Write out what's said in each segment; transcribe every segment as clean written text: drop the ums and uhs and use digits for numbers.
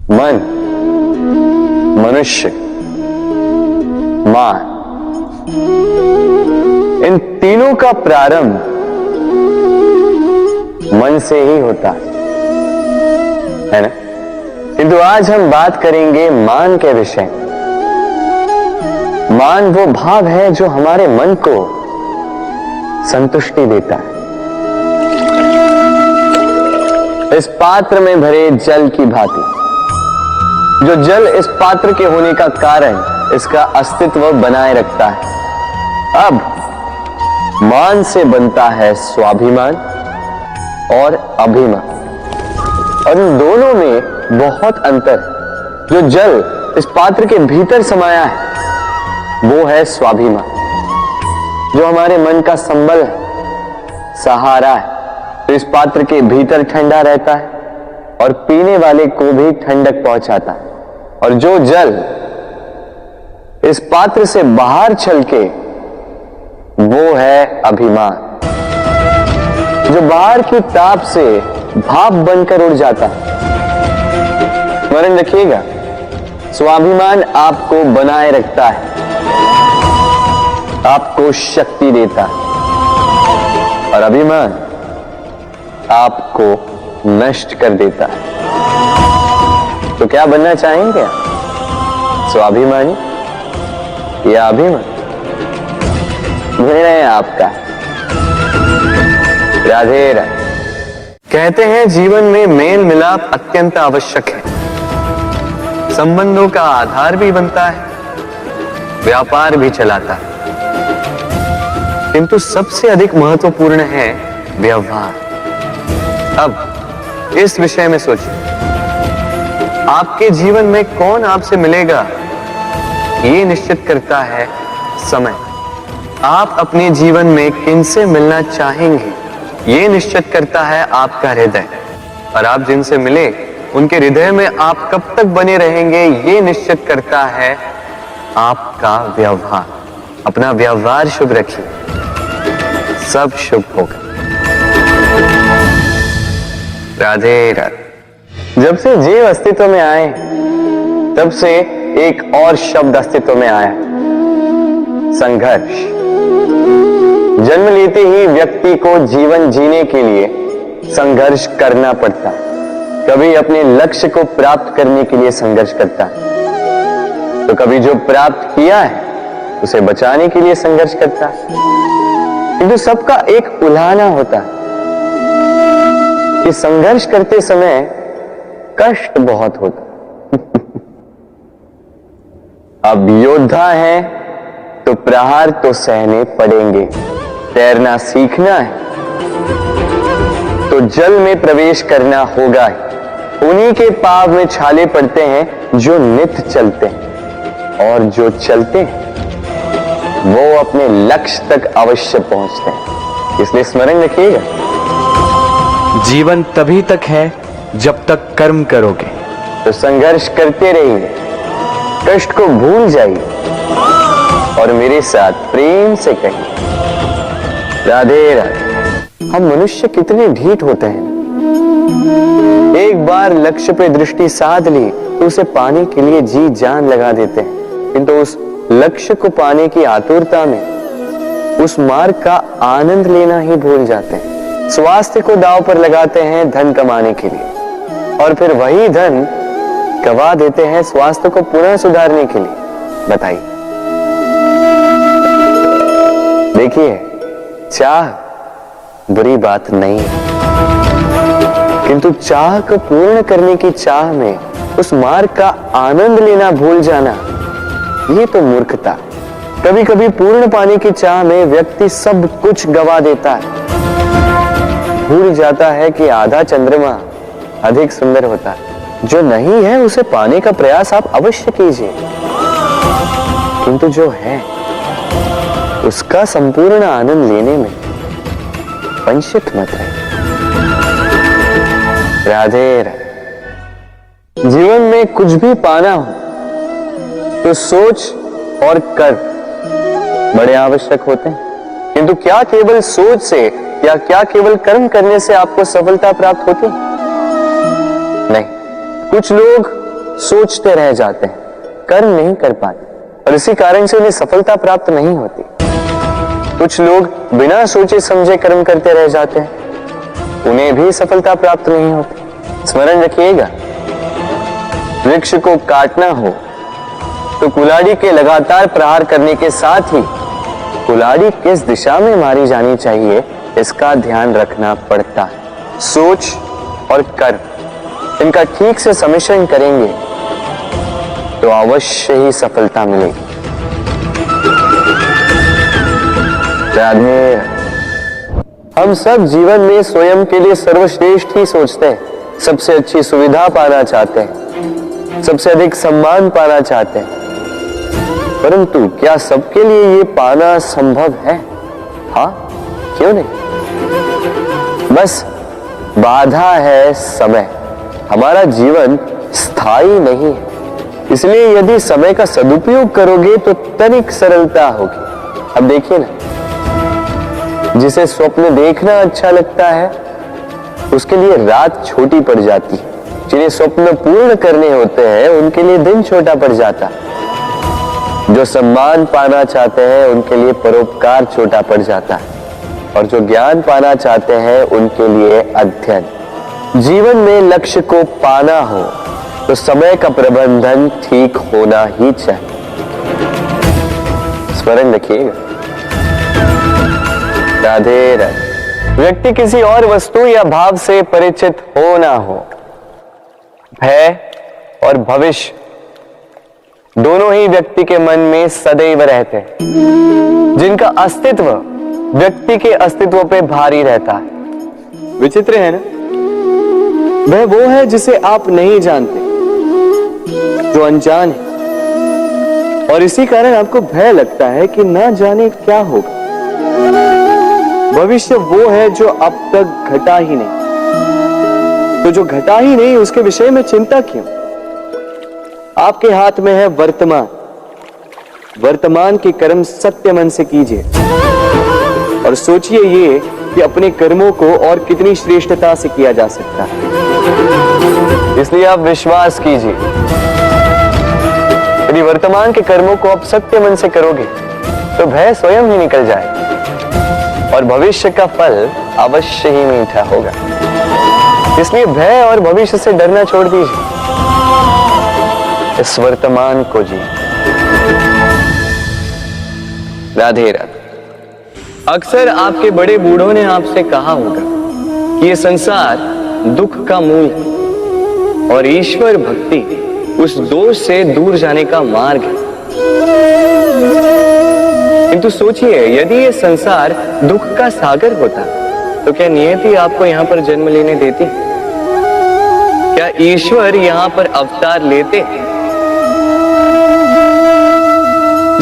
मन, मनुष्य, मान, इन तीनों का प्रारंभ मन से ही होता है ना। किंतु आज हम बात करेंगे मान के विषय। मान वो भाव है जो हमारे मन को संतुष्टि देता है। इस पात्र में भरे जल की भांति, जो जल इस पात्र के होने का कारण इसका अस्तित्व बनाए रखता है। अब मान से बनता है स्वाभिमान और अभिमान, और इन दोनों में बहुत अंतर है। जो जल इस पात्र के भीतर समाया है वो है स्वाभिमान, जो हमारे मन का संबल है, सहारा है। तो इस पात्र के भीतर ठंडा रहता है और पीने वाले को भी ठंडक पहुंचाता है। और जो जल इस पात्र से बाहर छलके वो है अभिमान, जो बाहर की ताप से भाप बनकर उड़ जाता है। स्मरण रखिएगा, स्वाभिमान आपको बनाए रखता है, आपको शक्ति देता है, और अभिमान आपको नष्ट कर देता है। तो क्या बनना चाहेंगे आप? स्वाभिमानी या अभिमानी? निर्णय है आपका। राधे राधे। कहते हैं जीवन में मेल मिलाप अत्यंत आवश्यक है, संबंधों का आधार भी बनता है, व्यापार भी चलाता है, किंतु सबसे अधिक महत्वपूर्ण है व्यवहार। अब इस विषय में सोचिए, आपके जीवन में कौन आपसे मिलेगा ये निश्चित करता है समय। आप अपने जीवन में किनसे मिलना चाहेंगे ये निश्चित करता है आपका हृदय, और आप जिनसे मिले उनके हृदय में आप कब तक बने रहेंगे ये निश्चित करता है आपका व्यवहार। अपना व्यवहार शुभ रखिए, सब शुभ होगा। राधे राधे। जब से जीव अस्तित्व में आए तब से एक और शब्द अस्तित्व में आया, संघर्ष। जन्म लेते ही व्यक्ति को जीवन जीने के लिए संघर्ष करना पड़ता है। कभी अपने लक्ष्य को प्राप्त करने के लिए संघर्ष करता है, तो कभी जो प्राप्त किया है उसे बचाने के लिए संघर्ष करता है। किंतु सबका एक उल्हाना होता है कि संघर्ष करते समय कष्ट बहुत होता है। अब योद्धा है तो प्रहार तो सहने पड़ेंगे। तैरना सीखना है तो जल में प्रवेश करना होगा ही। उन्हीं के पाव में छाले पड़ते हैं जो नित चलते हैं, और जो चलते हैं वो अपने लक्ष्य तक अवश्य पहुंचते हैं। इसलिए स्मरण रखिएगा, जीवन तभी तक है जब तक कर्म करोगे। तो संघर्ष करते रहिए, कष्ट को भूल जाइए और मेरे साथ प्रेम से कहिए राधे राधे। हम मनुष्य कितने ढीठ होते हैं। एक बार लक्ष्य पे दृष्टि साध ली तो उसे पाने के लिए जी जान लगा देते हैं, किंतु उस लक्ष्य को पाने की आतुरता में उस मार्ग का आनंद लेना ही भूल जाते हैं। स्वास्थ्य को दांव पर लगाते हैं धन कमाने के लिए, और फिर वही धन गवा देते हैं स्वास्थ्य को पुनः सुधारने के लिए। बताइए। देखिए, चाह बुरी बात नहीं है, किंतु चाह को पूर्ण करने की चाह में उस मार्ग का आनंद लेना भूल जाना, ये तो मूर्खता। कभी कभी पूर्ण पाने की चाह में व्यक्ति सब कुछ गवा देता है, भूल जाता है कि आधा चंद्रमा अधिक सुंदर होता है। जो नहीं है उसे पाने का प्रयास आप अवश्य कीजिए, किंतु जो है उसका संपूर्ण आनंद लेने में वंचित मत रहे। राधे राधे। जीवन में कुछ भी पाना हो तो सोच और कर्म बड़े आवश्यक होते हैं, किंतु क्या केवल सोच से या क्या केवल कर्म करने से आपको सफलता प्राप्त होती है? नहीं। कुछ लोग सोचते रह जाते हैं, कर्म नहीं कर पाते और इसी कारण से उन्हें सफलता प्राप्त नहीं होती। कुछ लोग बिना सोचे समझे कर्म करते रह जाते हैं, उन्हें भी सफलता प्राप्त नहीं होती। स्मरण रखिएगा, वृक्ष को काटना हो तो कुल्हाड़ी के लगातार प्रहार करने के साथ ही कुल्हाड़ी किस दिशा में मारी जानी चाहिए इसका ध्यान रखना पड़ता है। सोच और कर्म इनका ठीक से सम्मिश्रण करेंगे तो अवश्य ही सफलता मिलेगी। राधे, हम सब जीवन में स्वयं के लिए सर्वश्रेष्ठ ही सोचते हैं, सबसे अच्छी सुविधा पाना चाहते हैं, सबसे अधिक सम्मान पाना चाहते हैं, परंतु क्या सबके लिए ये पाना संभव है? हाँ, क्यों नहीं? बस बाधा है समय। हमारा जीवन स्थायी नहीं है, इसलिए यदि समय का सदुपयोग करोगे तो तनिक सरलता होगी। अब देखिए ना, जिसे स्वप्न देखना अच्छा लगता है उसके लिए रात छोटी पड़ जाती है, जिन्हें स्वप्न पूर्ण करने होते हैं उनके लिए दिन छोटा पड़ जाता है, जो सम्मान पाना चाहते हैं उनके लिए परोपकार छोटा पड़ जाता है और जो ज्ञान पाना चाहते हैं उनके लिए अध्ययन। जीवन में लक्ष्य को पाना हो तो समय का प्रबंधन ठीक होना ही चाहिए। स्मरण रखिएगा। राधे राधे। व्यक्ति किसी और वस्तु या भाव से परिचित हो ना हो, भय और भविष्य दोनों ही व्यक्ति के मन में सदैव रहते हैं, जिनका अस्तित्व व्यक्ति के अस्तित्व पे भारी रहता है। विचित्र है ना? वह वो है जिसे आप नहीं जानते, जो अनजान है, और इसी कारण आपको भय लगता है कि ना जाने क्या होगा। भविष्य वो है जो अब तक घटा ही नहीं, तो जो घटा ही नहीं उसके विषय में चिंता क्यों? आपके हाथ में है वर्तमान। वर्तमान के कर्म सत्य मन से कीजिए और सोचिए ये कि अपने कर्मों को और कितनी श्रेष्ठता से किया जा सकता है। इसलिए आप विश्वास कीजिए, यदि वर्तमान के कर्मों को आप सत्य मन से करोगे तो भय स्वयं ही निकल जाए और भविष्य का फल अवश्य ही मीठा होगा। इसलिए भय और भविष्य से डरना छोड़ दीजिए, इस वर्तमान को जी। राधे राधे। अक्सर आपके बड़े बूढ़ों ने आपसे कहा होगा कि ये संसार दुख का मूल है और ईश्वर भक्ति उस दोष से दूर जाने का मार्ग है। किंतु सोचिए, यदि ये संसार दुख का सागर होता तो क्या नियति आपको यहां पर जन्म लेने देती? क्या ईश्वर यहां पर अवतार लेते?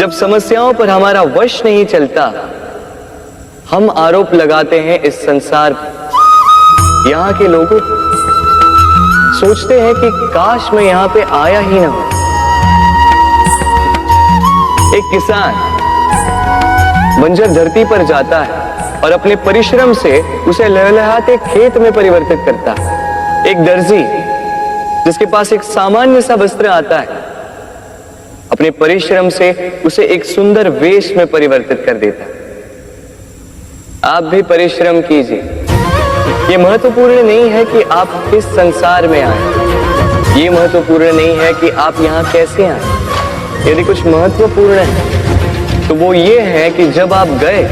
जब समस्याओं पर हमारा वश नहीं चलता, हम आरोप लगाते हैं इस संसार पर। यहाँ के लोगों सोचते हैं कि काश मैं यहाँ पे आया ही ना हो। एक किसान बंजर धरती पर जाता है और अपने परिश्रम से उसे लहलहाते खेत में परिवर्तित करता है। एक दर्जी जिसके पास एक सामान्य सा वस्त्र आता है, अपने परिश्रम से उसे एक सुंदर वेश में परिवर्तित कर देता है। आप भी परिश्रम कीजिए। यह महत्वपूर्ण नहीं है कि आप किस संसार में आए, यह महत्वपूर्ण नहीं है कि आप यहां कैसे आए। यदि कुछ महत्वपूर्ण है तो वो ये है कि जब आप गए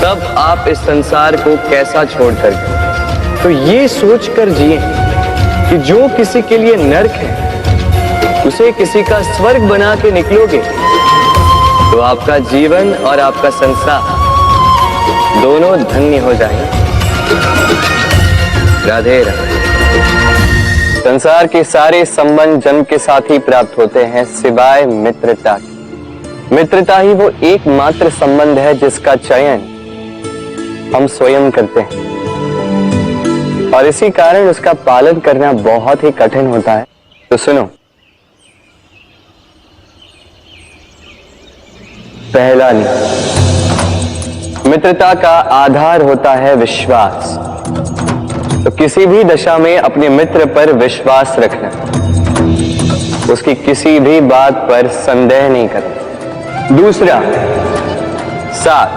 तब आप इस संसार को कैसा छोड़कर गए। तो ये सोचकर जिए कि जो किसी के लिए नरक है उसे किसी का स्वर्ग बना के निकलोगे तो आपका जीवन और आपका संसार दोनों धन्य हो जाएंगे। राधे राधे। संसार के सारे संबंध जन्म के साथ ही प्राप्त होते हैं सिवाय मित्रता की। मित्रता ही वो एकमात्र संबंध है जिसका चयन हम स्वयं करते हैं और इसी कारण उसका पालन करना बहुत ही कठिन होता है। तो सुनो, पहला नियम, मित्रता का आधार होता है विश्वास। तो किसी भी दशा में अपने मित्र पर विश्वास रखना, उसकी किसी भी बात पर संदेह नहीं करना। दूसरा, 7,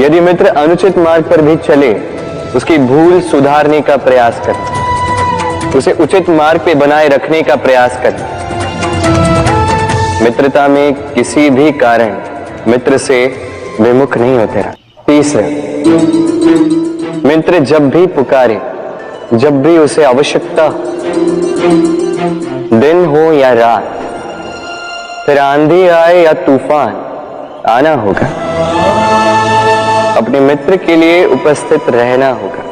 यदि मित्र अनुचित मार्ग पर भी चले, उसकी भूल सुधारने का प्रयास करना, उसे उचित मार्ग पे बनाए रखने का प्रयास करना। मित्रता में किसी भी कारण मित्र से विमुख नहीं होते रहना। तीसरा, मित्र जब भी पुकारे, जब भी उसे आवश्यकता, दिन हो या रात, फिर आंधी आए या तूफान, आना होगा, अपने मित्र के लिए उपस्थित रहना होगा।